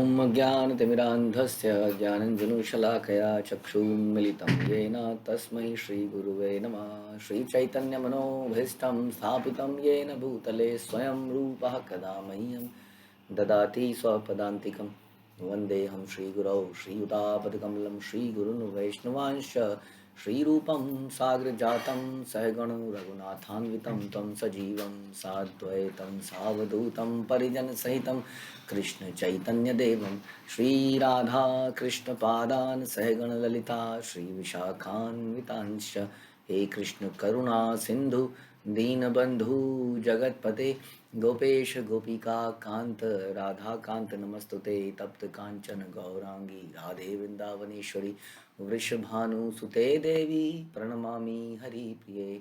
ॐ ज्ञानतिमिरान्धस्य ज्ञानञ्जनशलाकया चक्षुन्मिलितं येन तस्मै श्रीगुरुवे नमः। श्रीचैतन्यमनोभीष्टं स्थापितं येन भूतले स्वयं रूपः कदा मह्यं ददाति स्वपदान्तिकं। वन्देऽहं श्रीगुरौ श्रीयुतापदकमलं श्रीगुरुन् वैष्णवांश्च श्रीरूपं साग्रजातं सहगण रघुनाथान्वितं तं सजीवं साद्वैतं सावधूतं परिजनसहितं कृष्ण चैतन्य देवं श्रीराधा कृष्ण पादान सहगण ललिता श्री विशाखान्वितांश्च। हे कृष्ण करुणा सिंधु दीनबंधु जगतपते गोपेश गोपिका कांत राधा कांत नमस्तुते। तप्त कांचन गौरांगी राधे वृंदावनेश्वरी वृषभानुसुते देवी प्रणमामि हरिप्रिये।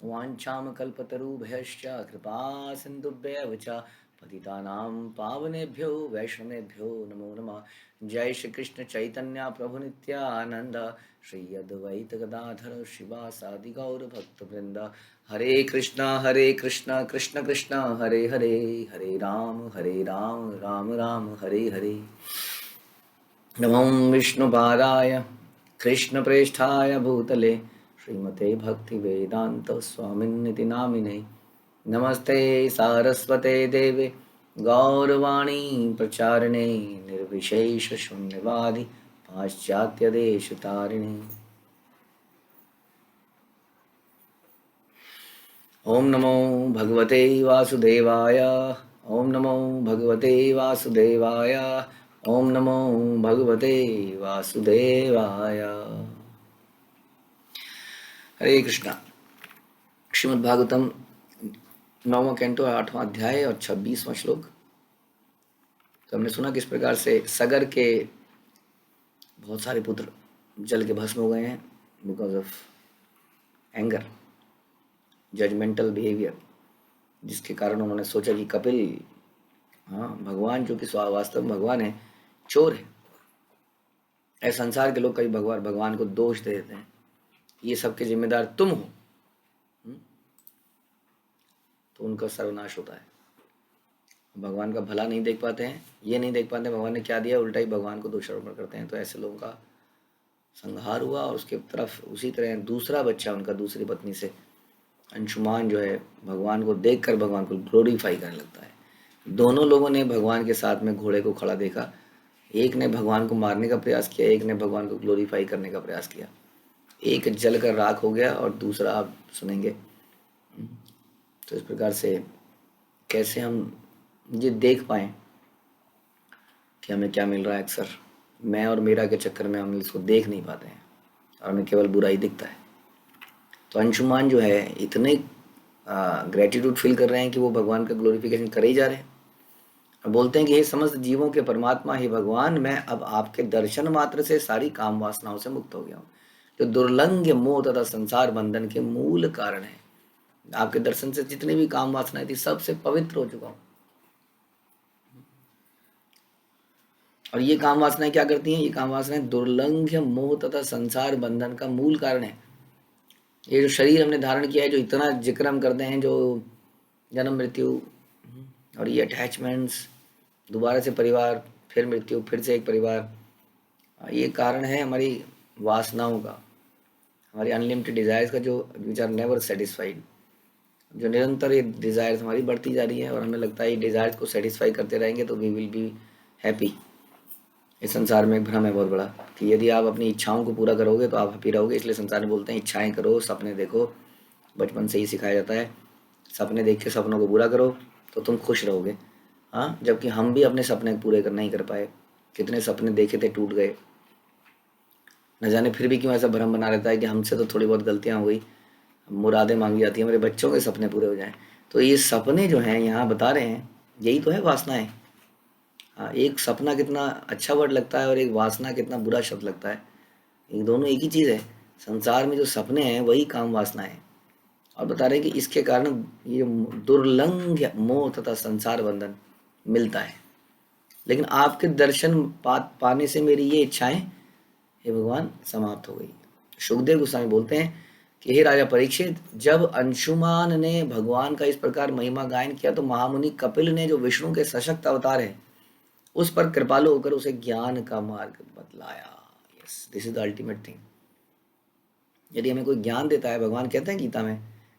वाञ्छां कल्पतरुभ्यश्च कृपा सिन्धुभ्येव च पतितानां पावनेभ्यो वैष्णवेभ्यो नमो नमः। जय श्री कृष्ण चैतन्य प्रभु नित्यानंद श्री अद्वैत गदाधर शिवासादि गौर भक्तवृंद। हरे कृष्णा कृष्ण कृष्ण हरे हरे, हरे राम राम राम हरे हरे। नमो विष्णुपादाय कृष्णप्रेष्ठाय भूतले श्रीमते भक्तिवेदांत स्वामिन्निति नामिने। नमस्ते सारस्वते देवे गौरवाणी प्रचारिणे निर्विशेष शून्यवादी पाश्चात्य देश तारिणे। ओम नमो भगवते वासुदेवाय, ओम नमो भगवते वासुदेवाय, ओम नमो भगवते वासुदेवाय। हरे कृष्णा। श्रीमद् भागवतम 9वां कैंटो 8वां अध्याय और 26वां श्लोक। तो हमने सुना किस प्रकार से सगर के बहुत सारे पुत्र जल के भस्म हो गए हैं because of anger, judgmental behaviour, जिसके कारण उन्होंने सोचा कि कपिल, हाँ भगवान जो कि वास्तव में भगवान है, चोर है। ऐसे संसार के लोग कई भगवान को दोष दे देते हैं, ये सबके जिम्मेदार तुम हो, तो उनका सर्वनाश होता है। भगवान का भला नहीं देख पाते हैं, ये नहीं देख पाते भगवान ने क्या दिया, उल्टा ही भगवान को दोषारोपण करते हैं। तो ऐसे लोगों का संहार हुआ और उसके तरफ उसी तरह दूसरा बच्चा उनका दूसरी पत्नी से, अंशुमान जो है, भगवान को देखकर भगवान को ग्लोरीफाई करने लगता है। दोनों लोगों ने भगवान के साथ में घोड़े को खड़ा देखा, एक ने भगवान को मारने का प्रयास किया, एक ने भगवान को ग्लोरीफाई करने का प्रयास किया। एक जलकर राख हो गया और दूसरा आप सुनेंगे। तो इस प्रकार से कैसे हम ये देख पाएं कि हमें क्या मिल रहा है। अक्सर मैं और मेरा के चक्कर में हम इसको देख नहीं पाते हैं और हमें केवल बुरा ही दिखता है। तो अंशुमान जो है इतने ग्रेटिट्यूड फील कर रहे हैं कि वो भगवान का ग्लोरिफिकेशन करे ही जा रहे हैं और बोलते हैं कि हे समस्त जीवों के परमात्मा, हे भगवान, मैं अब आपके दर्शन मात्र से सारी काम वासनाओं से मुक्त हो गया हूँ, जो दुर्लंघ्य मोह तथा संसार बंधन के मूल कारण है। आपके दर्शन से जितनी भी काम वासनाएं थी सबसे पवित्र हो चुका हूँ। और ये काम वासनाएं क्या करती हैं? ये काम वासनाएं दुर्लंघ्य मोह तथा संसार बंधन का मूल कारण है। ये जो शरीर हमने धारण किया है, जो इतना जिक्र हम करते हैं, जो जन्म मृत्यु और ये अटैचमेंट्स, दोबारा से परिवार, फिर मृत्यु, फिर से एक परिवार, ये कारण है हमारी वासनाओं का, हमारी अनलिमिटेड डिज़ायर्स का, जो विच आर नेवर सेटिस्फाइड, जो निरंतर ये डिज़ायर्स हमारी बढ़ती जा रही है और हमें लगता है ये डिज़ायर्स को सेटिस्फाई करते रहेंगे तो वी विल बी हैप्पी। इस संसार में एक भ्रम है बहुत बड़ा कि यदि आप अपनी इच्छाओं को पूरा करोगे तो आप हैप्पी रहोगे। इसलिए संसार में बोलते हैं इच्छाएं करो, सपने देखो, बचपन से ही सिखाया जाता है, सपने देख के सपनों को पूरा करो तो तुम खुश रहोगे। हाँ, जबकि हम भी अपने सपने पूरे नहीं कर पाए, कितने सपने देखे थे टूट गए, न जाने फिर भी क्यों ऐसा भ्रम बना रहता है कि हमसे तो थोड़ी बहुत गलतियाँ हो गई, मुरादें मांगी जाती हैं, मेरे बच्चों के सपने पूरे हो जाएं। तो ये सपने जो हैं यहाँ बता रहे हैं, यही तो है वासनाएं। हाँ, एक सपना कितना अच्छा वर्ड लगता है और एक वासना कितना बुरा शब्द लगता है। ये दोनों एक ही चीज़ है। संसार में जो सपने हैं वही काम वासना है। और बता रहे हैं कि इसके कारण ये दुर्लंघ्य मोह तथा संसार बंधन मिलता है। लेकिन आपके दर्शन पाने से मेरी ये इच्छाएं, हे भगवान, समाप्त हो गई। सुखदेव गोस्वामी बोलते हैं कि हे राजा परीक्षित, जब अंशुमान ने भगवान का इस प्रकार महिमा गायन किया तो महामुनि कपिल ने, जो विष्णु के सशक्त अवतार है, उस पर कृपालु होकर उसे ज्ञान का मार्ग बतलाया। Yes, this is the ultimate thing. यदि हमें कोई ज्ञान देता है, भगवान कहते हैं गीता में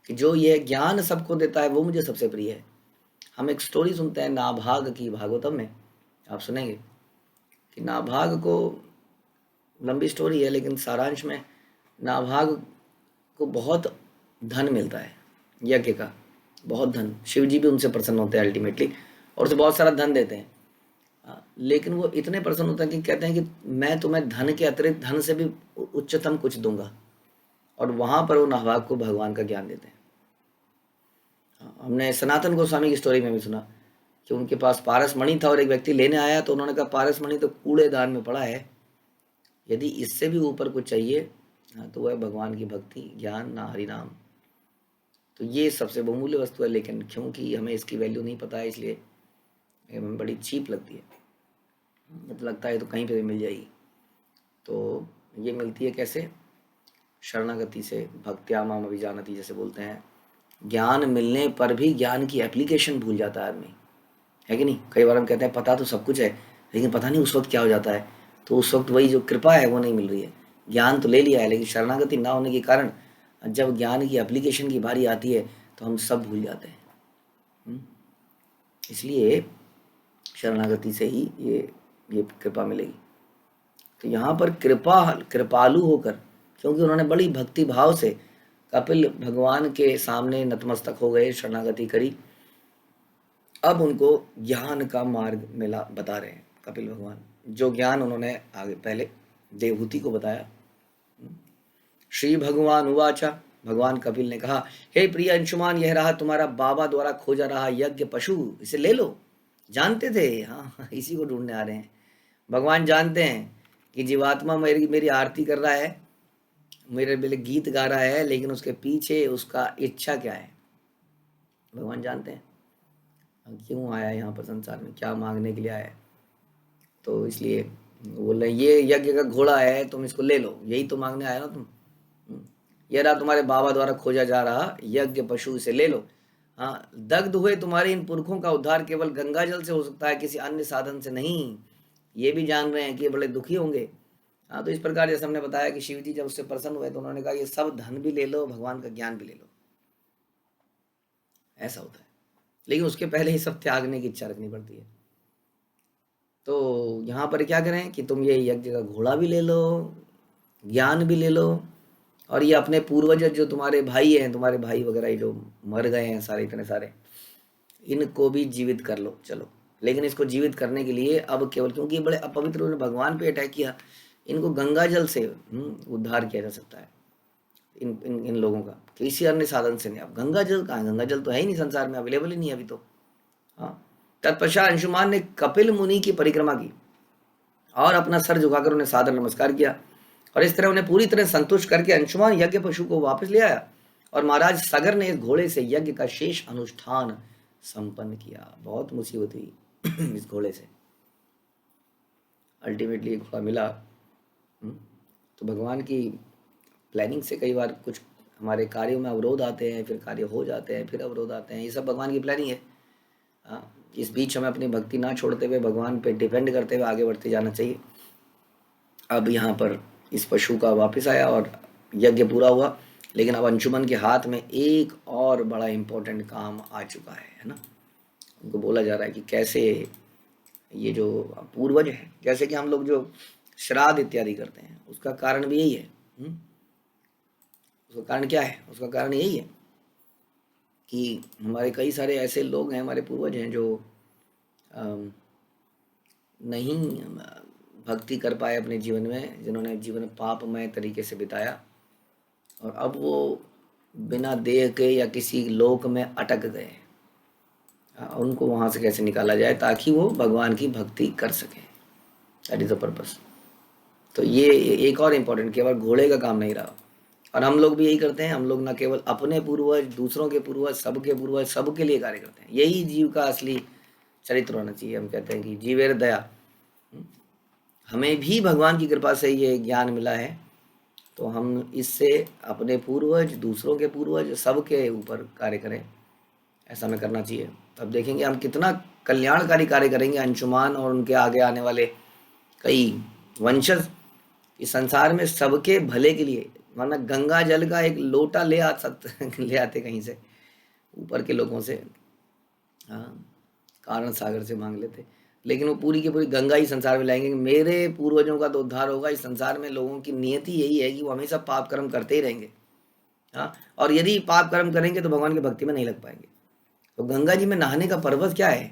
कि जो ये ज्ञान सबको देता है वो मुझे सबसे प्रिय है। हम एक स्टोरी सुनते हैं नाभाग की, भागवतम में आप सुनेंगे कि नाभाग को, लंबी स्टोरी है लेकिन सारांश में, नाभाग को बहुत धन मिलता है यज्ञ का, बहुत धन। शिव जी भी उनसे प्रसन्न होते हैं अल्टीमेटली, और उसे बहुत सारा धन देते हैं। लेकिन वो इतने प्रसन्न होते हैं कि कहते हैं कि मैं तुम्हें धन के अतिरिक्त, धन से भी उच्चतम कुछ दूंगा। और वहां पर वो नाभाग को भगवान का ज्ञान देते हैं। हमने सनातन गोस्वामी की स्टोरी में भी सुना कि उनके पास पारस मणि था और एक व्यक्ति लेने आया तो उन्होंने कहा पारस मणि तो कूड़ेदान में पड़ा है, यदि इससे भी ऊपर कुछ चाहिए तो वह भगवान की भक्ति, ज्ञान, ना हरि नाम। तो ये सबसे बहुमूल्य वस्तु है, लेकिन क्योंकि हमें इसकी वैल्यू नहीं पता है इसलिए हमें बड़ी चीप लगती है। मतलब लगता है तो कहीं पे भी मिल जाएगी। तो ये मिलती है कैसे? शरणागति से, भक्त्या माम अभिजानती जैसे बोलते हैं। ज्ञान मिलने पर भी ज्ञान की एप्लीकेशन भूल जाता है आदमी, है कि नहीं? कई बार हम कहते हैं पता तो सब कुछ है, लेकिन पता नहीं उस वक्त क्या हो जाता है। तो उस वक्त वही जो कृपा है वो नहीं मिल रही है। ज्ञान तो ले लिया है, लेकिन शरणागति ना होने के कारण जब ज्ञान की एप्लीकेशन की बारी आती है तो हम सब भूल जाते हैं। इसलिए शरणागति से ही ये कृपा मिलेगी। तो यहाँ पर कृपालु होकर, क्योंकि उन्होंने बड़ी भक्ति भाव से कपिल भगवान के सामने नतमस्तक हो गए, शरणागति करी, अब उनको ज्ञान का मार्ग मिला, बता रहे हैं कपिल भगवान। जो ज्ञान उन्होंने आगे पहले देवहूति को बताया। श्री भगवान उवाचा, भगवान कपिल ने कहा, हे प्रिय अंशुमान, यह रहा तुम्हारा बाबा द्वारा खोजा रहा यज्ञ पशु, इसे ले लो। जानते थे, हाँ इसी को ढूंढने आ रहे हैं। भगवान जानते हैं कि जीवात्मा मेरी मेरी आरती कर रहा है, मेरे मेरे गीत गा रहा है, लेकिन उसके पीछे उसका इच्छा क्या है भगवान जानते हैं। क्यों आया यहाँ पर संसार में, क्या मांगने के लिए आया है। तो इसलिए बोले ये यज्ञ का घोड़ा है, तुम इसको ले लो, यही तो मांगने आया ना तुम। ये रहा तुम्हारे बाबा द्वारा खोजा जा रहा यज्ञ पशु, इसे ले लो। हाँ, दग्ध हुए तुम्हारे इन पुरखों का उद्धार केवल गंगा जल से हो सकता है, किसी अन्य साधन से नहीं। ये भी जान रहे हैं कि ये बड़े दुखी होंगे। हाँ, तो इस प्रकार जैसे हमने बताया कि शिव जी जब उससे प्रसन्न हुए तो उन्होंने कहा ये सब धन भी ले लो, भगवान का ज्ञान भी ले लो। ऐसा होता है, लेकिन उसके पहले ही सब त्यागने की इच्छा रखनी पड़ती है। तो यहाँ पर क्या करें कि तुम ये यज्ञ का घोड़ा भी ले लो, ज्ञान भी ले लो, और ये अपने पूर्वज जो तुम्हारे भाई हैं, तुम्हारे भाई वगैरह जो मर गए हैं सारे, इतने सारे, इनको भी जीवित कर लो चलो। लेकिन इसको जीवित करने के लिए अब केवल, क्योंकि ये बड़े अपवित्र, उन्होंने भगवान पे अटैक किया, इनको गंगा जल से उद्धार किया जा सकता है इन इन इन लोगों का, किसी अन्य साधन से नहीं। अब गंगा जल कहाँ, गंगा जल तो है ही नहीं संसार में, अवेलेबल ही नहीं है अभी तो। हाँ, तत्पश्चात अंशुमान ने कपिल मुनि की परिक्रमा की और अपना सर झुकाकर उन्हें सादर नमस्कार किया, और इस तरह उन्हें पूरी तरह संतुष्ट करके अंशुमान यज्ञ पशु को वापस ले आया, और महाराज सगर ने इस घोड़े से यज्ञ का शेष अनुष्ठान संपन्न किया। बहुत मुसीबत हुई इस घोड़े से, अल्टीमेटली घोड़ा मिला। तो भगवान की प्लानिंग से कई बार कुछ हमारे कार्यों में अवरोध आते हैं, फिर कार्य हो जाते हैं, फिर अवरोध आते हैं, ये सब भगवान की प्लानिंग है। हाँ, इस बीच हमें अपनी भक्ति ना छोड़ते हुए भगवान पे डिपेंड करते हुए आगे बढ़ते जाना चाहिए। अब यहाँ पर इस पशु का वापस आया और यज्ञ पूरा हुआ, लेकिन अब अंशुमन के हाथ में एक और बड़ा इम्पोर्टेंट काम आ चुका है ना। उनको बोला जा रहा है कि कैसे ये जो पूर्वज है, जैसे कि हम लोग जो श्राद्ध इत्यादि करते हैं, उसका कारण भी यही है। उसका कारण क्या है? उसका कारण यही है कि हमारे कई सारे ऐसे लोग हैं, हमारे पूर्वज हैं, जो नहीं भक्ति कर पाए अपने जीवन में, जिन्होंने जीवन पापमय तरीके से बिताया, और अब वो बिना देह के या किसी लोक में अटक गए। उनको वहाँ से कैसे निकाला जाए ताकि वो भगवान की भक्ति कर सकें, दैट इज़ द पर्पस। तो ये एक और इम्पोर्टेंट, केवल घोड़े का काम नहीं रहा। और हम लोग भी यही करते हैं, हम लोग ना केवल अपने पूर्वज, दूसरों के पूर्वज, सबके पूर्वज, सबके लिए कार्य करते हैं। यही जीव का असली चरित्र होना चाहिए। हम कहते हैं कि जीवेर दया। हमें भी भगवान की कृपा से ये ज्ञान मिला है, तो हम इससे अपने पूर्वज, दूसरों के पूर्वज, सबके ऊपर कार्य करें, ऐसा हमें करना चाहिए। अब देखेंगे हम कितना कल्याणकारी कार्य करेंगे अंशुमान और उनके आगे आने वाले कई वंशज, इस संसार में सबके भले के लिए, वरना गंगा जल का एक लोटा ले आते कहीं से ऊपर के लोगों से, हाँ, कारण सागर से मांग लेते, लेकिन वो पूरी की पूरी गंगा ही संसार में लाएंगे। मेरे पूर्वजों का तो उद्धार होगा। इस संसार में लोगों की नियति यही है कि वो हमेशा पाप कर्म करते ही रहेंगे, हाँ, और यदि पाप कर्म करेंगे तो भगवान की भक्ति में नहीं लग पाएंगे। तो गंगा जी में नहाने का पर्पस क्या है?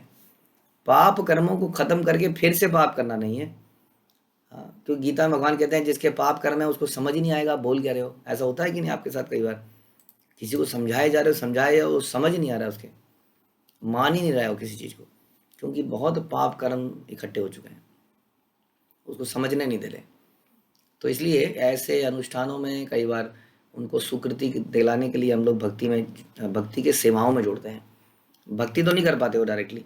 पाप कर्मों को खत्म करके फिर से पाप करना नहीं है। हाँ, तो गीता में भगवान कहते हैं जिसके पाप कर्म है उसको समझ ही नहीं आएगा, बोल क्या रहे हो। ऐसा होता है कि नहीं आपके साथ? कई बार किसी को समझाए जा रहे हो, समझाए, वो समझ नहीं आ रहा है, उसके मान ही नहीं रहा है वो किसी चीज़ को, क्योंकि बहुत पाप कर्म इकट्ठे हो चुके हैं, उसको समझने नहीं दे रहे। तो इसलिए ऐसे अनुष्ठानों में कई बार उनको सुकृति दिलाने के लिए हम लोग भक्ति के सेवाओं में जोड़ते हैं। भक्ति तो नहीं कर पाते वो डायरेक्टली,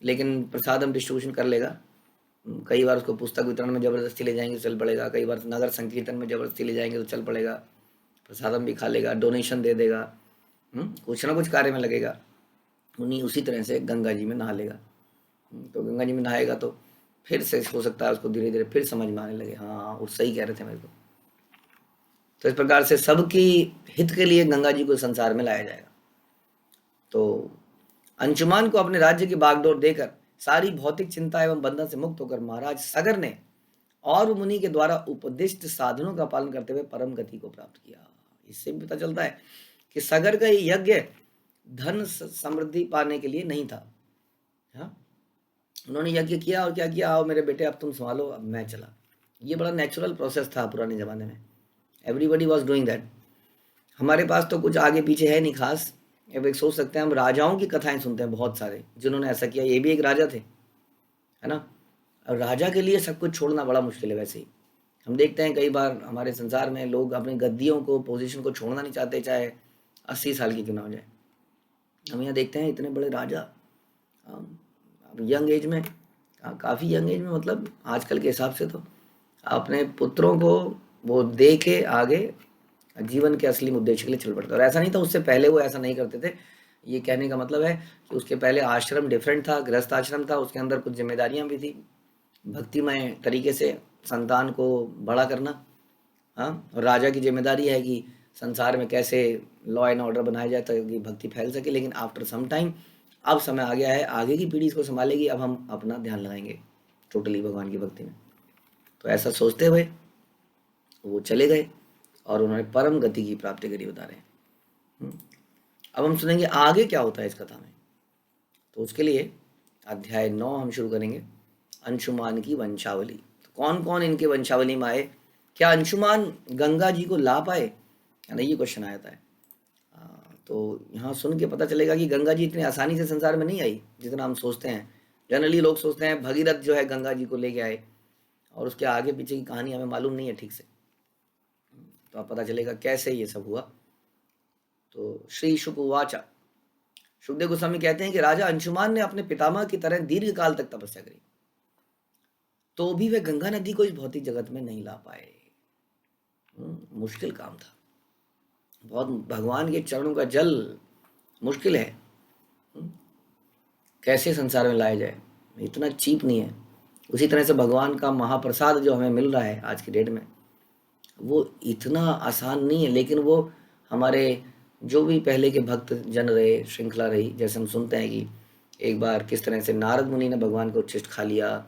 लेकिन प्रसाद हम डिस्ट्रीब्यूशन कर लेगा। कई बार उसको पुस्तक वितरण में ज़बरदस्ती ले जाएंगे तो चल पड़ेगा, कई बार नगर संकीर्तन में ज़बरदस्ती ले जाएंगे तो चल पड़ेगा, प्रसादम भी खा लेगा, डोनेशन दे देगा, कुछ ना कुछ कार्य में लगेगा। उन्हीं उसी तरह से गंगा जी में नहा लेगा। तो गंगा जी में नहाएगा तो फिर से हो सकता है उसको धीरे धीरे फिर समझ में आने लगे, हाँ वो सही कह रहे थे मेरे को। तो इस प्रकार से सबकी हित के लिए गंगा जी को संसार में लाया जाएगा। तो अंशुमान को अपने राज्य की बागडोर देकर सारी भौतिक चिंता एवं बंधन से मुक्त होकर महाराज सगर ने और मुनि के द्वारा उपदिष्ट साधनों का पालन करते हुए परम गति को प्राप्त किया। इससे भी पता चलता है कि सगर का यज्ञ धन समृद्धि पाने के लिए नहीं था। हाँ, उन्होंने यज्ञ किया और क्या किया, आओ मेरे बेटे अब तुम संभालो, अब मैं चला। ये बड़ा नेचुरल प्रोसेस था पुराने ज़माने में, एवरीबडी वॉज डूइंग दैट। हमारे पास तो कुछ आगे पीछे है नहीं खास। अब एक सोच सकते हैं, हम राजाओं की कथाएं सुनते हैं बहुत सारे जिन्होंने ऐसा किया, ये भी एक राजा थे, है ना। और राजा के लिए सब कुछ छोड़ना बड़ा मुश्किल है। वैसे ही हम देखते हैं कई बार हमारे संसार में लोग अपनी गद्दियों को, पोजीशन को छोड़ना नहीं चाहते, चाहे 80 साल की क्यों ना हो जाए। हम यहाँ देखते हैं इतने बड़े राजा यंग एज में, काफ़ी यंग एज में, मतलब आजकल के हिसाब से तो अपने पुत्रों को वो दे के आगे जीवन के असली उद्देश्य के लिए चल पड़ता। और ऐसा नहीं था उससे पहले वो ऐसा नहीं करते थे। ये कहने का मतलब है कि उसके पहले आश्रम डिफरेंट था, गृहस्थ आश्रम था, उसके अंदर कुछ जिम्मेदारियां भी थी, भक्तिमय तरीके से संतान को बड़ा करना। हाँ, और राजा की जिम्मेदारी है कि संसार में कैसे लॉ एंड ऑर्डर बनाया जाए ताकि भक्ति फैल सके। लेकिन आफ्टर सम टाइम अब समय आ गया है, आगे की पीढ़ी इसको संभालेगी, अब हम अपना ध्यान लगाएंगे टोटली भगवान की भक्ति में। तो ऐसा सोचते हुए वो चले गए और उन्होंने परम गति की प्राप्ति करी, बता रहे हैं। अब हम सुनेंगे आगे क्या होता है इस कथा में। तो उसके लिए अध्याय 9 हम शुरू करेंगे, अंशुमान की वंशावली। तो कौन कौन इनके वंशावली में आए, क्या अंशुमान गंगा जी को ला पाए या नहीं, ये क्वेश्चन आया था। तो यहाँ सुन के पता चलेगा कि गंगा जी इतनी आसानी से संसार में नहीं आई जितना हम सोचते हैं। जनरली लोग सोचते हैं भगीरथ जो है गंगा जी को लेके आए, और उसके आगे पीछे की कहानी हमें मालूम नहीं है ठीक से। तो अब पता चलेगा कैसे ये सब हुआ। तो श्री शुक उवाचा, सुखदेव गोस्वामी कहते हैं कि राजा अंशुमान ने अपने पितामह की तरह दीर्घ काल तक तपस्या करी, तो भी वे गंगा नदी को इस भौतिक जगत में नहीं ला पाए। मुश्किल काम था बहुत, भगवान के चरणों का जल मुश्किल है, कैसे संसार में लाया जाए, इतना चीप नहीं है। उसी तरह से भगवान का महाप्रसाद जो हमें मिल रहा है आज की डेट में, वो इतना आसान नहीं है। लेकिन वो हमारे जो भी पहले के भक्त जन रहे, श्रृंखला रही, जैसे हम सुनते हैं कि एक बार किस तरह से नारद मुनि ने भगवान को उच्छिष्ट खा लिया,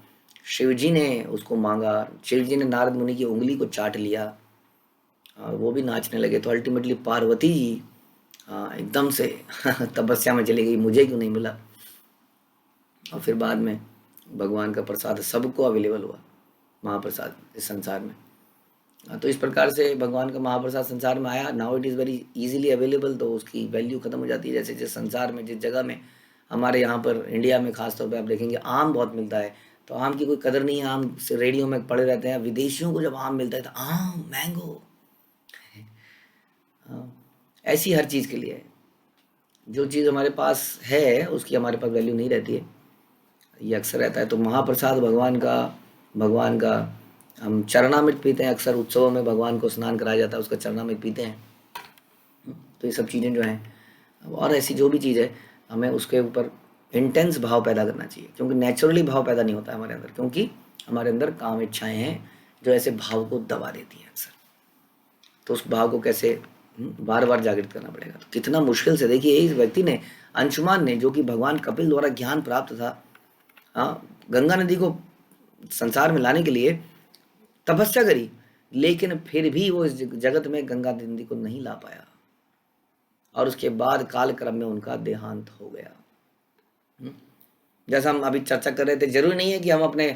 शिव जी ने उसको मांगा, शिव जी ने नारद मुनि की उंगली को चाट लिया और वो भी नाचने लगे। तो अल्टीमेटली पार्वती जी एकदम से तपस्या में चली गई, मुझे क्यों नहीं मिला। और फिर बाद में भगवान का प्रसाद सबको अवेलेबल हुआ, महाप्रसाद इस संसार में। तो इस प्रकार से भगवान का महाप्रसाद संसार में आया। Now it is very easily available, तो उसकी वैल्यू ख़त्म हो जाती है। जैसे जिस संसार में, जिस जगह में, हमारे यहाँ पर इंडिया में ख़ास तौर पे आप देखेंगे आम बहुत मिलता है, तो आम की कोई कदर नहीं है, आम से रेडियो में पड़े रहते हैं। विदेशियों को जब आम मिलता है तो आम, मैंगो, ऐसी हर चीज़ के लिए है। जो चीज़ हमारे पास है उसकी हमारे पास वैल्यू नहीं रहती है, ये अक्सर रहता है। तो महाप्रसाद भगवान का हम चरणामृत पीते हैं, अक्सर उत्सवों में भगवान को स्नान कराया जाता है, उसका चरणामृत पीते हैं। तो ये सब चीज़ें जो हैं, और ऐसी जो भी चीज़ है, हमें उसके ऊपर इंटेंस भाव पैदा करना चाहिए, क्योंकि नेचुरली भाव पैदा नहीं होता है हमारे अंदर, क्योंकि हमारे अंदर काम इच्छाएं हैं जो ऐसे भाव को दबा देती हैं अक्सर। तो उस भाव को कैसे बार बार जागृत करना पड़ेगा। तो कितना मुश्किल से, देखिए इस व्यक्ति ने, अंशुमान ने, जो कि भगवान कपिल द्वारा ज्ञान प्राप्त था, हाँ, गंगा नदी को संसार में लाने के लिए तपस्या करी, लेकिन फिर भी वो इस जगत में गंगा नदी को नहीं ला पाया, और उसके बाद कालक्रम में उनका देहांत हो गया। जैसा हम अभी चर्चा कर रहे थे, जरूरी नहीं है कि हम अपने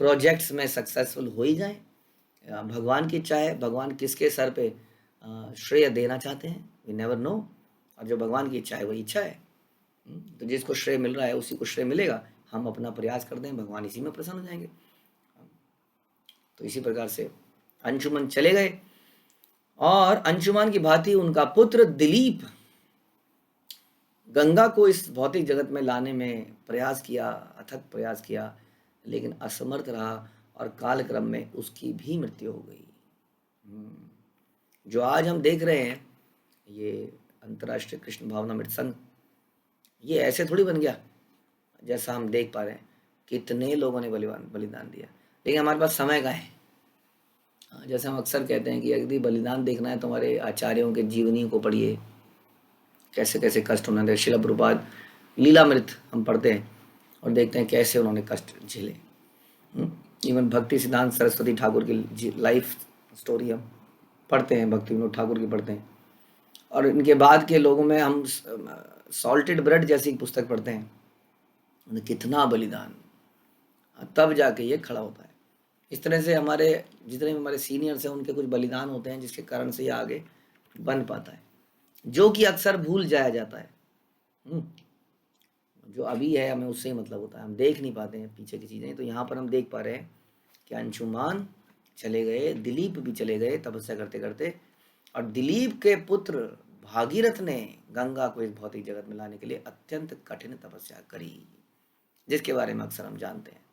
प्रोजेक्ट्स में सक्सेसफुल हो ही जाएं। भगवान की इच्छा है, भगवान किसके सर पे श्रेय देना चाहते हैं, वी नेवर नो। और जो भगवान की इच्छा है वही इच्छा है। तो जिसको श्रेय मिल रहा है उसी को श्रेय मिलेगा। हम अपना प्रयास करते हैं, भगवान इसी में प्रसन्न हो जाएंगे। तो इसी प्रकार से अंशुमन चले गए, और अंशुमान की भांति उनका पुत्र दिलीप गंगा को इस भौतिक जगत में लाने में प्रयास किया, अथक प्रयास किया, लेकिन असमर्थ रहा, और कालक्रम में उसकी भी मृत्यु हो गई। जो आज हम देख रहे हैं, ये अंतर्राष्ट्रीय कृष्ण भावनामृत संघ, ये ऐसे थोड़ी बन गया। जैसा हम देख पा रहे हैं, कितने लोगों ने बलिदान दिया, लेकिन हमारे पास समय का है। जैसे हम अक्सर कहते हैं कि यदि बलिदान देखना है तो हमारे आचार्यों के जीवनी को पढ़िए, कैसे कैसे कष्ट उन्होंने, शिला प्रभुपाद लीलामृत हम पढ़ते हैं और देखते हैं कैसे उन्होंने कष्ट झेले। इवन भक्ति सिद्धांत सरस्वती ठाकुर की लाइफ स्टोरी हम पढ़ते हैं, भक्ति विनोद ठाकुर की पढ़ते हैं, और इनके बाद के लोगों में हम सॉल्टेड ब्रेड जैसी पुस्तक पढ़ते हैं। उन्हें कितना बलिदान, तब जाके ये खड़ा होता है। इस तरह से हमारे जितने हमारे सीनियर्स हैं उनके कुछ बलिदान होते हैं, जिसके कारण से ये आगे बन पाता है, जो कि अक्सर भूल जाया जाता है। जो अभी है हमें उससे ही मतलब होता है, हम देख नहीं पाते हैं पीछे की चीज़ें। तो यहाँ पर हम देख पा रहे हैं कि अंशुमान चले गए, दिलीप भी चले गए तपस्या करते करते, और दिलीप के पुत्र भागीरथ ने गंगा को इस भौतिक जगत में लाने के लिए अत्यंत कठिन तपस्या करी, जिसके बारे में अक्सर हम जानते हैं।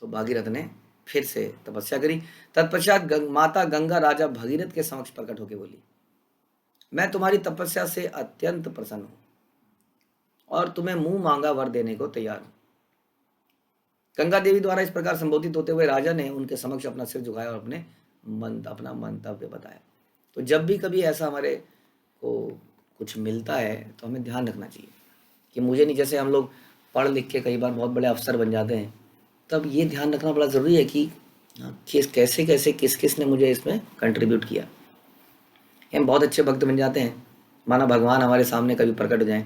तो भागीरथ ने फिर से तपस्या करी। तत्पश्चात माता गंगा राजा भगीरथ के समक्ष प्रकट होकर बोली, मैं तुम्हारी तपस्या से अत्यंत प्रसन्न हूं और तुम्हें मुंह मांगा वर देने को तैयार हूं। गंगा देवी द्वारा इस प्रकार संबोधित होते हुए राजा ने उनके समक्ष अपना सिर झुकाया और अपना मंतव्य बताया। तो जब भी कभी ऐसा हमारे को कुछ मिलता है तो हमें ध्यान रखना चाहिए कि मुझे नहीं, जैसे हम लोग पढ़ लिख के कई बार बहुत बड़े अफसर बन जाते हैं, तब ये ध्यान रखना बड़ा ज़रूरी है कि कैसे कैसे किस किस ने मुझे इसमें कंट्रीब्यूट किया। हम बहुत अच्छे भक्त बन जाते हैं, माना भगवान हमारे सामने कभी प्रकट हो जाएं,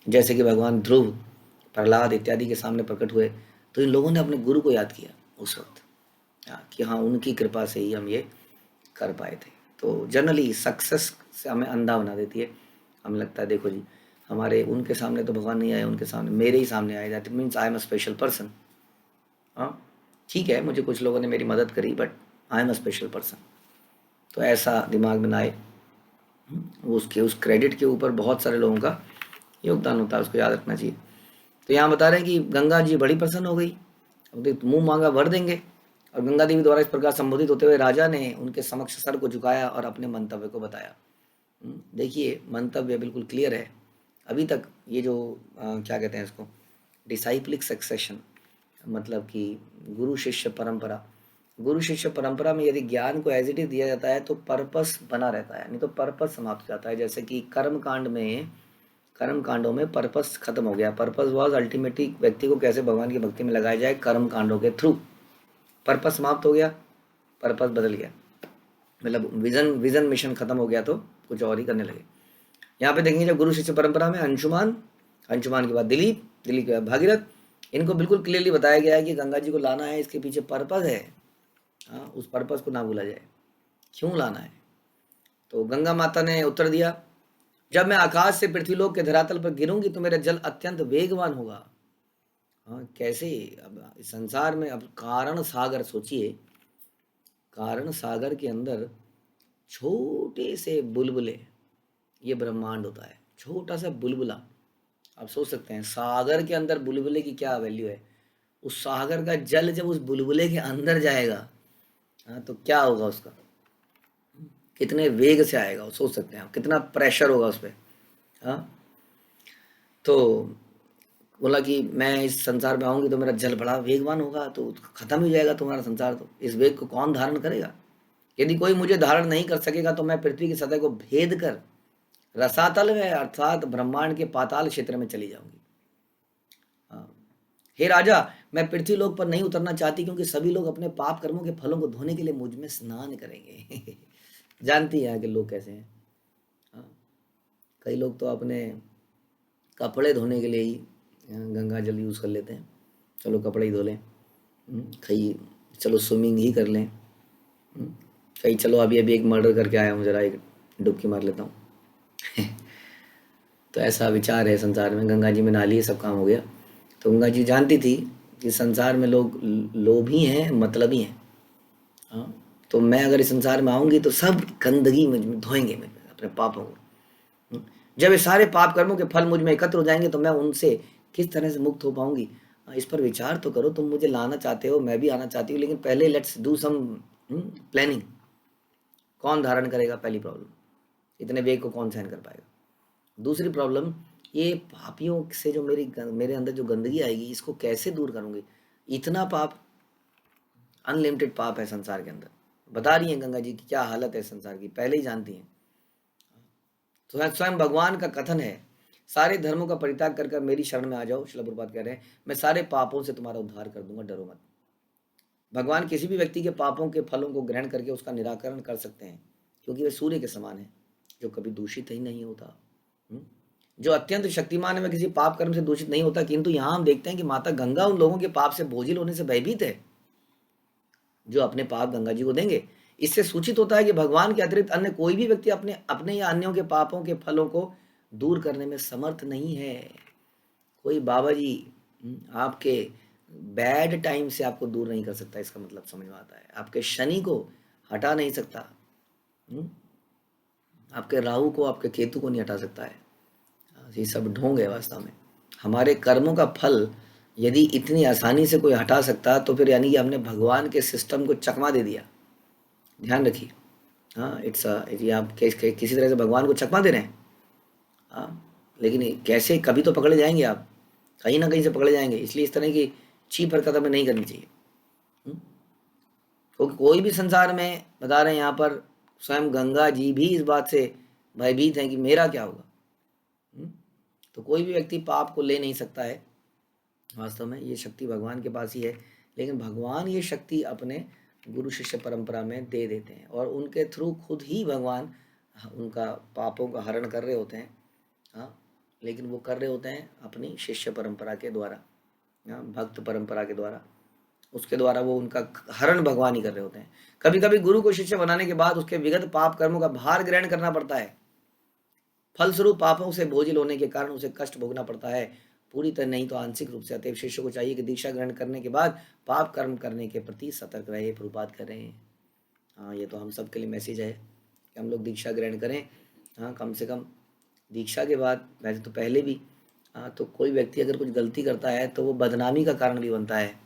जैसे कि भगवान ध्रुव, प्रहलाद इत्यादि के सामने प्रकट हुए, तो इन लोगों ने अपने गुरु को याद किया उस वक्त, कि हाँ उनकी कृपा से ही हम ये कर पाए थे। तो जनरली सक्सेस से हमें अंधा बना देती है। हमें लगता है देखो जी, हमारे उनके सामने तो भगवान नहीं आए, उनके सामने मेरे ही सामने आए, that means I am a special person. हाँ ठीक है, मुझे कुछ लोगों ने मेरी मदद करी, but I am a special person. तो ऐसा दिमाग में ना आए। उसके उस क्रेडिट के ऊपर बहुत सारे लोगों का योगदान होता है, उसको याद रखना चाहिए। तो यहाँ बता रहे हैं कि गंगा जी बड़ी प्रसन्न हो गई, मुंह मांगा वर देंगे, और गंगा देवी द्वारा इस प्रकार संबोधित होते हुए राजा ने उनके समक्ष सर को झुकाया और अपने मंतव्य को बताया। देखिए मंतव्य बिल्कुल क्लियर है। अभी तक ये जो क्या कहते हैं इसको, डिसाइप्लिक सक्सेशन, मतलब कि गुरु शिष्य परंपरा, गुरु शिष्य परंपरा में यदि ज्ञान को एज इट इज दिया जाता है तो पर्पस बना रहता है, नहीं तो पर्पस समाप्त हो जाता है। जैसे कि कर्म कांडों में पर्पस खत्म हो गया। पर्पस वाज अल्टीमेटली व्यक्ति को कैसे भगवान की भक्ति में लगाया जाए, कर्म कांडों के थ्रू। पर्पस समाप्त हो गया, पर्पस बदल गया, मतलब विजन मिशन खत्म हो गया, तो कुछ और ही करने लगे। यहाँ पे देखेंगे जब गुरु शिष्य परंपरा में अंशुमान के बाद दिलीप के बाद भागीरथ, इनको बिल्कुल क्लियरली बताया गया है कि गंगा जी को लाना है, इसके पीछे पर्पस है। हाँ, उस पर्पस को ना भूला जाए, क्यों लाना है। तो गंगा माता ने उत्तर दिया, जब मैं आकाश से पृथ्वीलोक के धरातल पर गिरूंगी तो मेरा जल अत्यंत वेगवान होगा। हाँ कैसे, अब संसार में, अब कारण सागर सोचिए, कारण सागर के अंदर छोटे से बुलबुले, ये ब्रह्मांड होता है, छोटा सा बुलबुला। आप सोच सकते हैं सागर के अंदर बुलबुले की क्या वैल्यू है। उस सागर का जल जब उस बुलबुले के अंदर जाएगा, हाँ, तो क्या होगा उसका, कितने वेग से आएगा, सोच सकते हैं आप, कितना प्रेशर होगा उस पर। हाँ तो बोला कि मैं इस संसार में आऊंगी तो मेरा जल बड़ा वेगवान होगा, तो खत्म हो जाएगा तुम्हारा संसार, तो इस वेग को कौन धारण करेगा? यदि कोई मुझे धारण नहीं कर सकेगा तो मैं पृथ्वी की सतह को भेद कर रसातल में अर्थात ब्रह्मांड के पाताल क्षेत्र में चली जाऊंगी। हाँ। हे राजा, मैं पृथ्वी लोक पर नहीं उतरना चाहती, क्योंकि सभी लोग अपने पाप कर्मों के फलों को धोने के लिए मुझ में स्नान करेंगे। जानती हैं यहाँ के लोग कैसे हैं। हाँ, कई लोग तो अपने कपड़े धोने के लिए ही गंगा जल यूज़ कर लेते हैं। चलो कपड़े ही धो लें, कहीं चलो स्विमिंग ही कर लें, कहीं चलो अभी अभी एक मर्डर करके आया हूँ, जरा एक डुबकी मार लेता हूँ। तो ऐसा विचार है संसार में। गंगा जी में नहा लिए, सब काम हो गया। तो गंगा जी जानती थी कि संसार में लोग लोभी हैं, मतलबी हैं। हाँ, तो मैं अगर इस संसार में आऊँगी तो सब गंदगी मुझ में धोएंगे, मैं अपने पापों को। जब ये सारे पाप कर्मों के फल मुझ में एकत्र हो जाएंगे तो मैं उनसे किस तरह से मुक्त हो पाऊंगी? इस पर विचार तो करो। तुम मुझे लाना चाहते हो, मैं भी आना चाहती हूँ, लेकिन पहले लेट्स डू सम प्लानिंग। कौन धारण करेगा? पहली प्रॉब्लम, इतने वेग को कौन सहन कर पाएगा? दूसरी प्रॉब्लम, ये पापियों से जो मेरे अंदर जो गंदगी आएगी, इसको कैसे दूर करूँगी? इतना पाप, अनलिमिटेड पाप है संसार के अंदर। बता रही हैं गंगा जी की क्या हालत है संसार की, पहले ही जानती हैं। तो स्वयं भगवान का कथन है, सारे धर्मों का परित्याग कर मेरी शरण में आ जाओ। श्रील प्रभुपाद कह रहे हैं, मैं सारे पापों से तुम्हारा उद्धार कर दूंगा, डरो मत। भगवान किसी भी व्यक्ति के पापों के फलों को ग्रहण करके उसका निराकरण कर सकते हैं, क्योंकि वे सूर्य के समान है, जो कभी दूषित ही नहीं होता। जो अत्यंत शक्तिमान है, वह किसी पाप कर्म से दूषित नहीं होता। किंतु यहाँ हम देखते हैं कि माता गंगा उन लोगों के पाप से बोझिल होने से भयभीत है, जो अपने पाप गंगा जी को देंगे। इससे सूचित होता है कि भगवान के अतिरिक्त अन्य कोई भी व्यक्ति अपने अपने या अन्यों के पापों के फलों को दूर करने में समर्थ नहीं है। कोई बाबा जी आपके बैड टाइम से आपको दूर नहीं कर सकता, इसका मतलब समझ में आता है। आपके शनि को हटा नहीं सकता, आपके राहु को, आपके केतु को नहीं हटा सकता है। ये सब ढोंग है वास्तव में। हमारे कर्मों का फल यदि इतनी आसानी से कोई हटा सकता, तो फिर यानी कि हमने भगवान के सिस्टम को चकमा दे दिया। ध्यान रखिए। हाँ, ये आप किसी तरह से भगवान को चकमा दे रहे हैं। हाँ, लेकिन कैसे? कभी तो पकड़े जाएंगे आप, कहीं ना कहीं से पकड़े जाएंगे। इसलिए इस तरह की चीप हरकत हमें नहीं करनी चाहिए। क्योंकि कोई भी संसार में, बता रहे हैं यहाँ पर, स्वयं गंगा जी भी इस बात से भयभीत हैं कि मेरा क्या होगा। तो कोई भी व्यक्ति पाप को ले नहीं सकता है। वास्तव में ये शक्ति भगवान के पास ही है, लेकिन भगवान ये शक्ति अपने गुरु शिष्य परंपरा में दे देते हैं, और उनके थ्रू खुद ही भगवान उनका पापों का हरण कर रहे होते हैं। हाँ, लेकिन वो कर रहे होते हैं अपनी शिष्य परंपरा के द्वारा, भक्त परंपरा के द्वारा। उसके द्वारा वो उनका हरण भगवान ही कर रहे होते हैं। कभी कभी गुरु को शिष्य बनाने के बाद उसके विगत पाप कर्मों का भार ग्रहण करना पड़ता है। फलस्वरूप पापों से बोझिल होने के कारण उसे कष्ट भोगना पड़ता है, पूरी तरह नहीं तो आंशिक रूप से। अतएव शिष्य को चाहिए कि दीक्षा ग्रहण करने के बाद पाप कर्म करने के प्रति सतर्क रहे। प्रभुपाद कर रहे हैं। हाँ, ये तो हम सब के लिए मैसेज है कि हम लोग दीक्षा ग्रहण करें। हाँ, कम से कम दीक्षा के बाद, वैसे तो पहले भी, हाँ, तो कोई व्यक्ति अगर कुछ गलती करता है तो वो बदनामी का कारण भी बनता है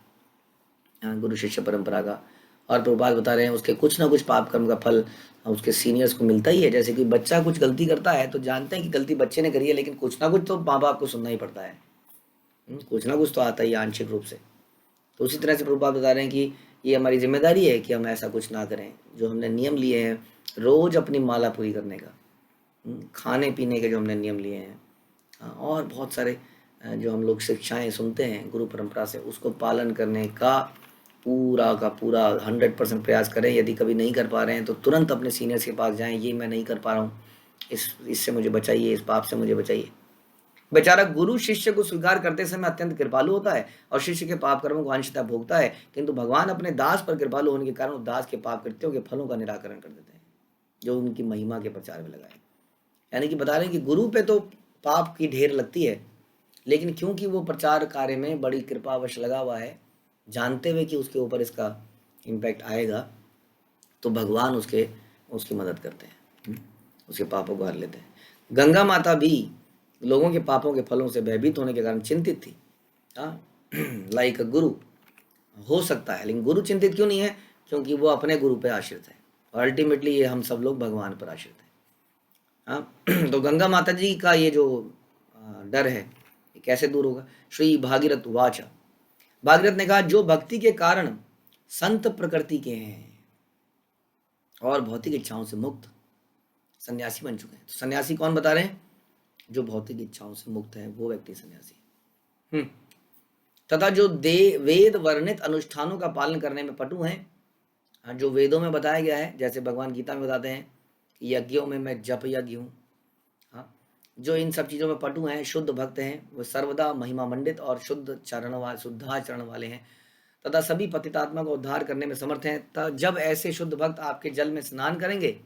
गुरु शिष्य परंपरा का। और प्रभुपाद बता रहे हैं उसके कुछ ना कुछ पाप कर्म का फल उसके सीनियर्स को मिलता ही है। जैसे कि बच्चा कुछ गलती करता है तो जानते हैं कि गलती बच्चे ने करी है, लेकिन कुछ ना कुछ तो माँ बाप को सुनना ही पड़ता है। कुछ ना कुछ तो आता ही है आंशिक रूप से। तो उसी तरह से प्रभुपाद बता रहे हैं कि ये हमारी जिम्मेदारी है कि हम ऐसा कुछ ना करें। जो हमने नियम लिए हैं रोज अपनी माला पूरी करने का, खाने पीने के जो हमने नियम लिए हैं, और बहुत सारे जो हम लोग शिक्षाएं सुनते हैं गुरु परंपरा से, उसको पालन करने का पूरा 100% प्रयास करें। यदि कभी नहीं कर पा रहे हैं तो तुरंत अपने सीनियर्स के पास जाएं, ये मैं नहीं कर पा रहा हूँ, इससे मुझे बचाइए, इस पाप से मुझे बचाइए। बेचारा गुरु शिष्य को स्वीकार करते समय अत्यंत कृपालु होता है और शिष्य के पाप कर्मों को अंशतः भोगता है, किंतु भगवान अपने दास पर कृपालु होने के कारण उस दास के पाप कृत्यों के फलों का निराकरण कर देते हैं, जो उनकी महिमा के प्रचार में लगाए। यानी कि बता रहे हैं कि गुरु पे तो पाप की ढेर लगती है, लेकिन क्योंकि वो प्रचार कार्य में बड़ी कृपावश लगा हुआ है, जानते हुए कि उसके ऊपर इसका इम्पैक्ट आएगा, तो भगवान उसकी मदद करते हैं, उसके पापों को हर लेते हैं। गंगा माता भी लोगों के पापों के फलों से भयभीत होने के कारण चिंतित थी। लाइक गुरु हो सकता है, लेकिन गुरु चिंतित क्यों नहीं है? क्योंकि वो अपने गुरु पे आश्रित है, और अल्टीमेटली ये हम सब लोग भगवान पर आश्रित हैं। तो गंगा माता जी का ये जो डर है, ये कैसे दूर होगा? श्री भागीरथ वाच, भागीरथ ने कहा जो भक्ति के कारण संत प्रकृति के हैं और भौतिक इच्छाओं से मुक्त सन्यासी बन चुके हैं। तो सन्यासी कौन बता रहे हैं? जो भौतिक इच्छाओं से मुक्त है वो व्यक्ति सन्यासी। तथा जो वेद वर्णित अनुष्ठानों का पालन करने में पटु हैं, जो वेदों में बताया गया है, जैसे भगवान गीता में बताते हैं कि यज्ञों में मैं जप यज्ञ हूँ। हाँ, जो इन सब चीज़ों में पटु हैं, शुद्ध भक्त हैं, वो सर्वदा महिमा मंडित और शुद्धाचरण वाले हैं तथा सभी पतितात्मा का उद्धार करने में समर्थ हैं। जब ऐसे शुद्ध भक्त आपके जल में स्नान करेंगे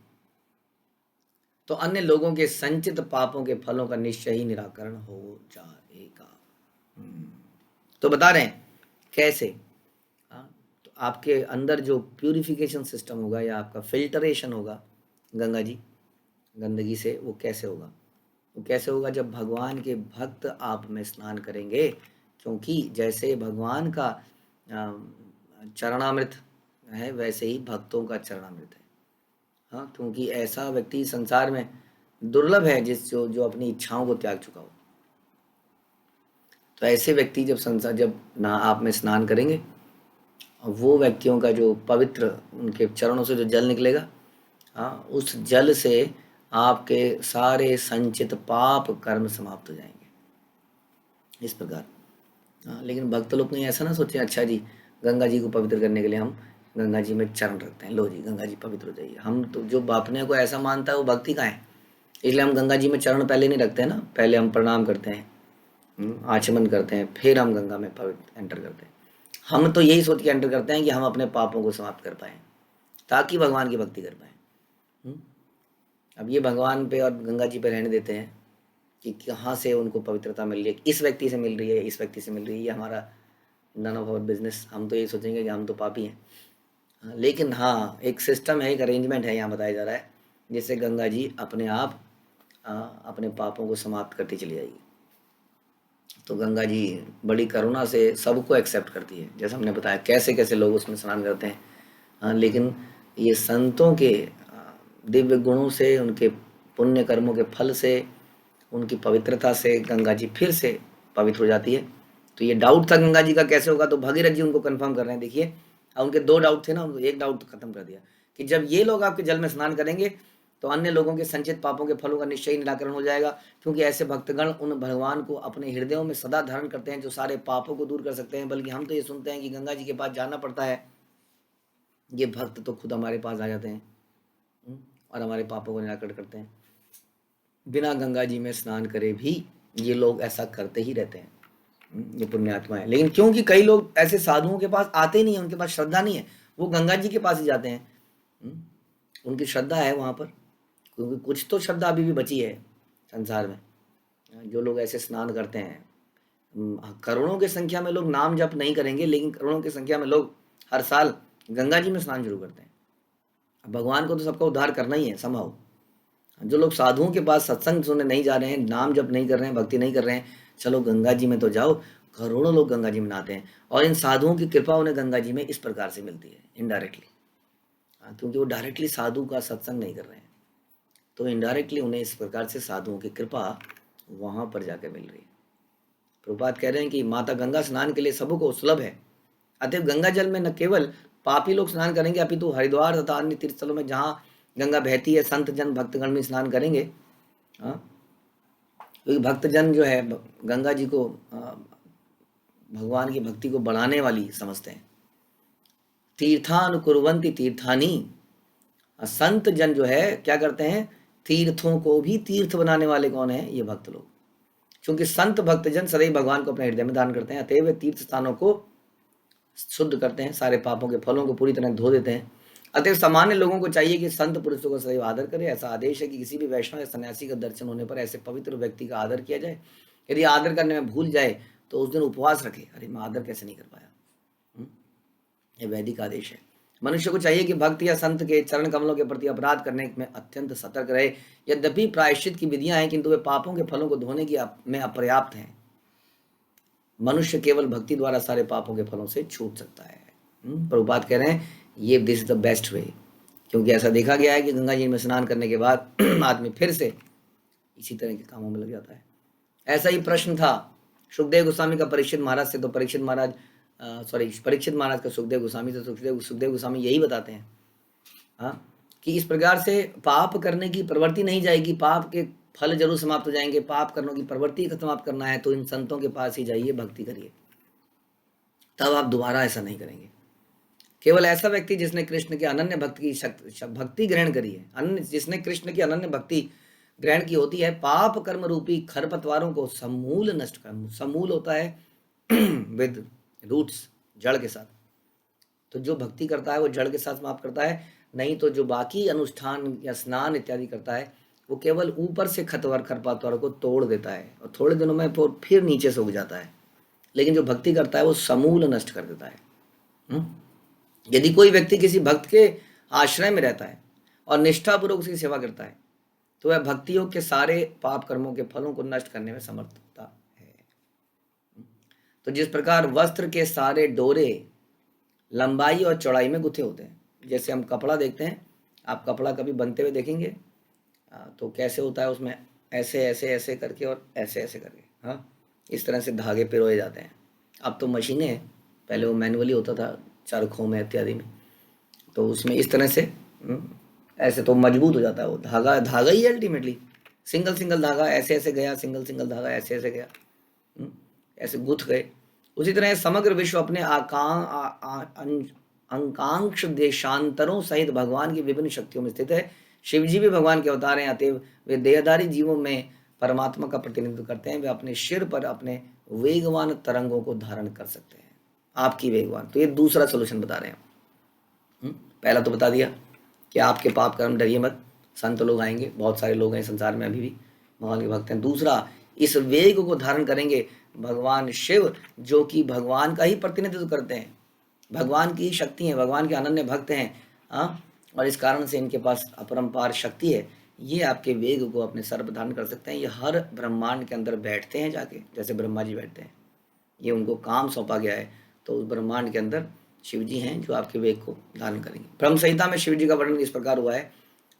तो अन्य लोगों के संचित पापों के फलों का निश्चय ही निराकरण हो जाएगा। तो बता रहे हैं कैसे। तो आपके अंदर जो प्यूरिफिकेशन सिस्टम होगा या आपका फिल्टरेशन होगा गंगा जी गंदगी से, वो कैसे होगा? वो कैसे होगा? जब भगवान के भक्त आप में स्नान करेंगे, क्योंकि जैसे भगवान का चरणामृत है वैसे ही भक्तों का चरणामृत है। हाँ, क्योंकि ऐसा व्यक्ति संसार में दुर्लभ है जो अपनी इच्छाओं को त्याग चुका हो। तो ऐसे व्यक्ति जब ना आप में स्नान करेंगे, वो व्यक्तियों का जो पवित्र उनके चरणों से जो जल निकलेगा, हाँ, उस जल से आपके सारे संचित पाप कर्म समाप्त हो जाएंगे। इस प्रकार। हाँ, लेकिन भक्त लोग नहीं ऐसा ना सोचें, अच्छा जी गंगा जी को पवित्र करने के लिए हम गंगा जी में चरण रखते हैं, लो जी गंगा जी पवित्र हो जाइए। हम तो जो अपने को ऐसा मानता है वो भक्ति का है, इसलिए हम गंगा जी में चरण पहले नहीं रखते हैं ना, पहले हम प्रणाम करते हैं, आचमन करते हैं, फिर हम गंगा में पवित्र एंटर करते हैं। हम तो यही सोच के एंटर करते हैं कि हम अपने पापों को समाप्त कर पाएँ ताकि भगवान की भक्ति कर पाएँ। अब ये भगवान पे और गंगा जी पे रहने देते हैं कि कहाँ से उनको पवित्रता मिल रही है, इस व्यक्ति से मिल रही है, इस व्यक्ति से मिल रही है, ये हमारा नन ऑफ आवर बिजनेस। हम तो ये सोचेंगे कि हम तो पापी हैं। लेकिन हाँ, एक सिस्टम है, एक अरेंजमेंट है यहाँ बताया जा रहा है, जिससे गंगा जी अपने आप अपने पापों को समाप्त करती चली जाएगी। तो गंगा जी बड़ी करुणा से सबको एक्सेप्ट करती है, जैसे हमने बताया कैसे कैसे लोग उसमें स्नान करते हैं। लेकिन ये संतों के दिव्य गुणों से, उनके पुण्य कर्मों के फल से, उनकी पवित्रता से गंगा जी फिर से पवित्र हो जाती है। तो ये डाउट था गंगा जी का कैसे होगा, तो भगीरथ जी उनको कंफर्म कर रहे हैं। देखिए, उनके 2 डाउट थे ना, उनको एक डाउट खत्म कर दिया कि जब ये लोग आपके जल में स्नान करेंगे तो अन्य लोगों के संचित पापों के फलों का निश्चय निराकरण हो जाएगा, क्योंकि ऐसे भक्तगण उन भगवान को अपने हृदयों में सदा धारण करते हैं जो सारे पापों को दूर कर सकते हैं। बल्कि हम तो ये सुनते हैं कि गंगा जी के पास जाना पड़ता है, ये भक्त तो खुद हमारे पास आ जाते हैं और हमारे पापों को निराकरण करते हैं। बिना गंगा जी में स्नान करे भी ये लोग ऐसा करते ही रहते हैं, ये पुण्यात्मा है। लेकिन क्योंकि कई लोग ऐसे साधुओं के पास आते नहीं है, उनके पास श्रद्धा नहीं है, वो गंगा जी के पास ही जाते हैं। उनकी श्रद्धा है वहाँ पर, क्योंकि कुछ तो श्रद्धा अभी भी बची है संसार में। जो लोग ऐसे स्नान करते हैं, करोड़ों की संख्या में लोग नाम जप नहीं करेंगे, लेकिन करोड़ों की संख्या में लोग हर साल गंगा जी में स्नान शुरू करते हैं। भगवान को तो सबका उद्धार करना ही है संभव। जो लोग साधुओं के पास सत्संग सुनने नहीं जा रहे हैं, नाम जप नहीं कर रहे हैं, भक्ति नहीं कर रहे हैं, चलो गंगा जी में तो जाओ। करोड़ों लोग गंगा जी में नहाते हैं और इन साधुओं की कृपा उन्हें गंगा जी में इस प्रकार से मिलती है, इनडायरेक्टली। क्योंकि वो डायरेक्टली साधु का सत्संग नहीं कर रहे हैं, तो इनडायरेक्टली उन्हें इस प्रकार से साधुओं की कृपा वहाँ पर जाकर मिल रही है। प्रभुपाद कह रहे हैं कि माता गंगा स्नान के लिए सबको सुलभ है, अतएव गंगा जल में न केवल पापी लोग स्नान करेंगे, अपितु हरिद्वार तथा अन्य तीर्थ स्थलों में जहाँ गंगा बहती है, संत जन भक्तगण में स्नान करेंगे। क्योंकि भक्तजन जो है गंगा जी को भगवान की भक्ति को बढ़ाने वाली समझते हैं। तीर्थानुकुर्वन्ति तीर्थानी, संत जन जो है क्या करते हैं, तीर्थों को भी तीर्थ बनाने वाले कौन है, ये भक्त लोग। क्योंकि संत भक्तजन सदैव भगवान को अपने हृदय में धारण करते हैं, अतएव वे तीर्थ स्थानों को शुद्ध करते हैं, सारे पापों के फलों को पूरी तरह धो देते हैं। अतएव सामान्य लोगों को चाहिए कि संत पुरुषों का सदैव आदर करें। ऐसा आदेश है कि किसी भी वैष्णव या सन्यासी का दर्शन होने पर ऐसे पवित्र व्यक्ति का आदर किया जाए। यदि आदर करने में भूल जाए तो उस दिन उपवास रखे, अरे मैं आदर कैसे नहीं कर पाया। ये वैदिक आदेश है। मनुष्य को चाहिए कि भक्त या संत के चरण कमलों के प्रति अपराध करने में अत्यंत सतर्क रहे। यद्यपि प्रायश्चित की विधियां हैं, किंतु वे पापों के फलों को धोने की में अपर्याप्त हैं। मनुष्य केवल भक्ति द्वारा सारे पापों के फलों से छूट सकता है। प्रभुपाद कह रहे हैं ये this is the best way, क्योंकि ऐसा देखा गया है कि गंगा जी में स्नान करने के बाद आदमी फिर से इसी तरह के कामों में लग जाता है। ऐसा ही प्रश्न था सुखदेव गोस्वामी का परीक्षित महाराज से, तो परीक्षित महाराज परीक्षित महाराज का सुखदेव गोस्वामी से, सुखदेव गोस्वामी यही बताते हैं हाँ, कि इस प्रकार से पाप करने की प्रवृत्ति नहीं जाएगी, पाप के फल जरूर समाप्त हो जाएंगे, पाप करने की प्रवृत्ति को समाप्त करना है तो इन संतों के पास ही जाइए, भक्ति करिए, तब आप दोबारा ऐसा नहीं करेंगे। केवल ऐसा व्यक्ति जिसने कृष्ण के अनन्य भक्ति की भक्ति ग्रहण करी है, अन्य जिसने कृष्ण की अनन्य भक्ति ग्रहण की होती है, पाप कर्म रूपी खरपतवारों को समूल नष्ट कर, समूल होता है विद रूट्स, जड़ के साथ, तो जो भक्ति करता है वो जड़ के साथ समाप्त करता है। नहीं तो जो बाकी अनुष्ठान या स्नान इत्यादि करता है वो केवल ऊपर से खरपतवार को तोड़ देता है और थोड़े दिनों में फिर नीचे से उग जाता है, लेकिन जो भक्ति करता है वो समूल नष्ट कर देता है। यदि कोई व्यक्ति किसी भक्त के आश्रय में रहता है और निष्ठापूर्वक उसकी सेवा करता है तो वह भक्ति योग के सारे पाप कर्मों के फलों को नष्ट करने में समर्थ होता है। तो जिस प्रकार वस्त्र के सारे डोरे लंबाई और चौड़ाई में गुथे होते हैं, जैसे हम कपड़ा देखते हैं, आप कपड़ा कभी बनते हुए देखेंगे तो कैसे होता है, उसमें ऐसे ऐसे ऐसे करके और ऐसे ऐसे करके, हाँ, इस तरह से धागे पिरोए जाते हैं। अब तो मशीनें हैं, पहले वो मैनुअली होता था चरखों में इत्यादि में, तो उसमें इस तरह से ऐसे तो मजबूत हो जाता है वो धागा, धागा ही अल्टीमेटली सिंगल सिंगल धागा ऐसे ऐसे गया, सिंगल सिंगल धागा ऐसे ऐसे गया, ऐसे गुथ गए। उसी तरह समग्र विश्व अपने अंकांश देशांतरों सहित भगवान की विभिन्न शक्तियों में स्थित है। शिव जी भी भगवान के अवतार हैं, अतएव वे देहधारी जीवों में परमात्मा का प्रतिनिधित्व करते हैं। वे अपने सिर पर अपने वेगवान तरंगों को धारण कर सकते हैं, आपकी वेगवान। तो ये दूसरा सोल्यूशन बता रहे हैं। पहला तो बता दिया कि आपके पाप कर्म डरिए मत, संत लोग आएंगे, बहुत सारे लोग हैं संसार में अभी भी भगवान के भक्त हैं। दूसरा, इस वेग को धारण करेंगे भगवान शिव, जो कि भगवान का ही प्रतिनिधित्व करते हैं, भगवान की शक्ति है, भगवान के अनन्य भक्त हैं, हाँ, और इस कारण से इनके पास अपरंपार शक्ति है। ये आपके वेग को अपने सर पर धारण कर सकते हैं। ये हर ब्रह्मांड के अंदर बैठते हैं जाके, जैसे ब्रह्मा जी बैठते हैं, ये उनको काम सौंपा गया है। तो उस ब्रह्मांड के अंदर शिव जी हैं जो आपके वेग को धारण करेंगे। ब्रह्म संहिता में शिव जी का वर्णन इस प्रकार हुआ है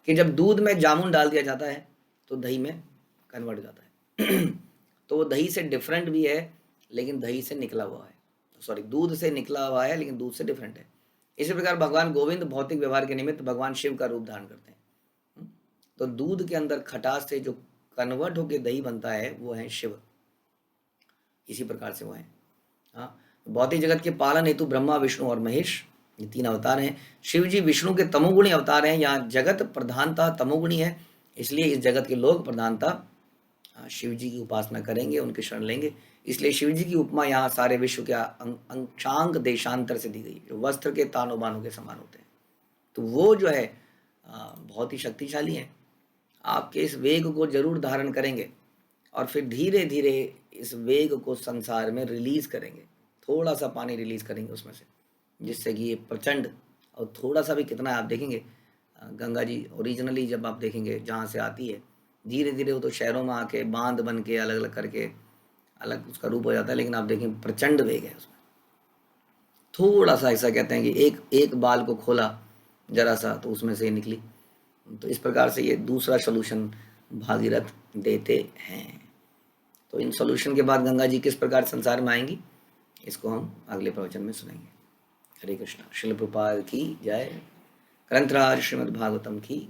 कि जब दूध में जामुन डाल दिया जाता है तो दही में कन्वर्ट हो जाता है तो वो दही से डिफरेंट भी है, लेकिन दही से निकला हुआ है, सॉरी, दूध से निकला हुआ है लेकिन दूध से डिफरेंट है। इसी प्रकार भगवान गोविंद भौतिक व्यवहार के निमित्त भगवान शिव का रूप धारण करते हैं। तो दूध के अंदर खटास से जो कन्वर्ट होकर दही बनता है वो है शिव, इसी प्रकार से वो है। हाँ, भौतिक जगत के पालन हेतु ब्रह्मा विष्णु और महेश, ये तीन अवतार हैं। शिव जी विष्णु के तमोगुणी अवतार हैं। यहाँ जगत प्रधानता तमोगुणी है, इसलिए इस जगत के लोग प्रधानता शिव जी की उपासना करेंगे, उनके शरण लेंगे। इसलिए शिव जी की उपमा यहाँ सारे विश्व के अंशांक देशांतर से दी गई, जो वस्त्र के तानों बानों के समान होते हैं। तो वो जो है बहुत ही शक्तिशाली है। आपके इस वेग को जरूर धारण करेंगे और फिर धीरे धीरे इस वेग को संसार में रिलीज करेंगे, थोड़ा सा पानी रिलीज करेंगे उसमें से, जिससे कि ये प्रचंड, और थोड़ा सा भी कितना है आप देखेंगे, गंगा जी ओरिजिनली जब आप देखेंगे जहाँ से आती है, धीरे धीरे वो तो शहरों में आके बांध बन के अलग अलग करके अलग उसका रूप हो जाता है, लेकिन आप देखें प्रचंड वेग है उसमें। थोड़ा सा ऐसा कहते हैं कि एक बाल को खोला जरा सा तो उसमें से निकली। तो इस प्रकार से ये दूसरा सोल्यूशन भागीरथ देते हैं। तो इन सोल्यूशन के बाद गंगा जी किस प्रकार संसार में आएंगी, इसको हम अगले प्रवचन में सुनेंगे। हरे कृष्णा। श्रील प्रभुपाद की जय। ग्रंथराज श्रीमद् भागवतम की